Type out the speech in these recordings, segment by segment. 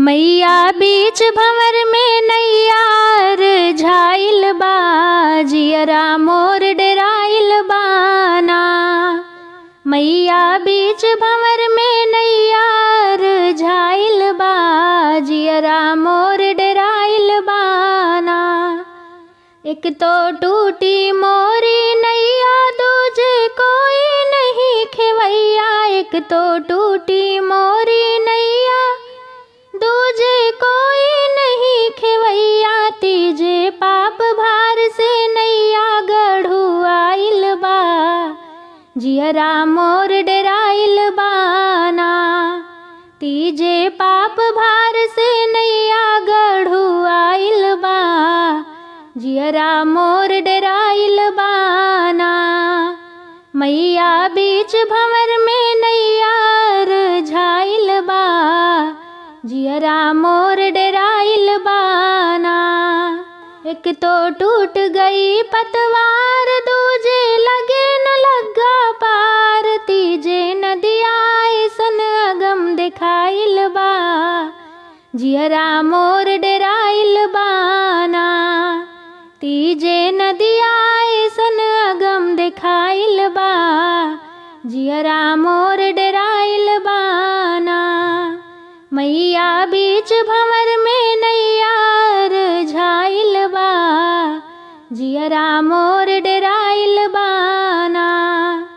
मैया बीच भंवर में नैयार झाइल बा, जियरा मोर डेराइल बाना। मैया बीच भंवर में नैयार झाइल बा, जियरा मोर डेराइल बाना। एक तो टूटी मोरी नैया, दूजे कोई नहीं खेवैया। एक तो टूटी मोरी नैया, दूजे कोई नहीं खेवैया। तीजे पाप भार से नैया गढ़ुआइल बा, जियरा मोर डेराइल बाना। तीजे पाप भार से नैया गढ़ुआइल बा, जियरा मोर डेराइल बाना। मैया बीच भंवर में नैयार झाइल बा, जियरा मोर डेराइल बाना। एक तो टूट गई पतवार, दूजे लगे न लगा पार। तीजे नदिया ऐसन अगम दिखाइल बा, जियरा मोर डेराइल बाना। तीजे नदिया ऐसन अगम दिखाइल बा, जियरा मोर डेराइल बाना। मैया बीच भंवर में नैयार झाइल बा, जियरा मोर डेराइल बाना।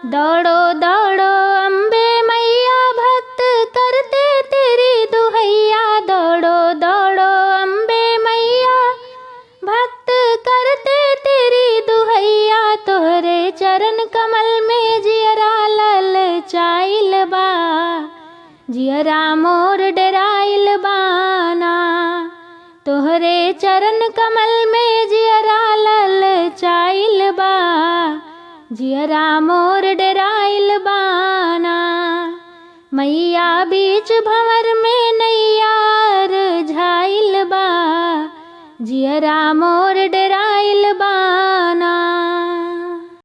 दौड़ो दौड़ो अम्बे मैया, भक्त करते तेरी दुहैया। दौड़ो दौड़ो अम्बे मैया, भक्त करते तेरी दुहैया। तोहरे चरण कमल में जियरा ललचाइल बा, जियरा मोर डेराइल बाना। तोहरे चरण कमल में जियरा ललचाइल बा, जियरा मोर डेराइल बाना। मैया बीच भंवर में नैयार झाइल बा, जियरा मोर डेराइल बाना।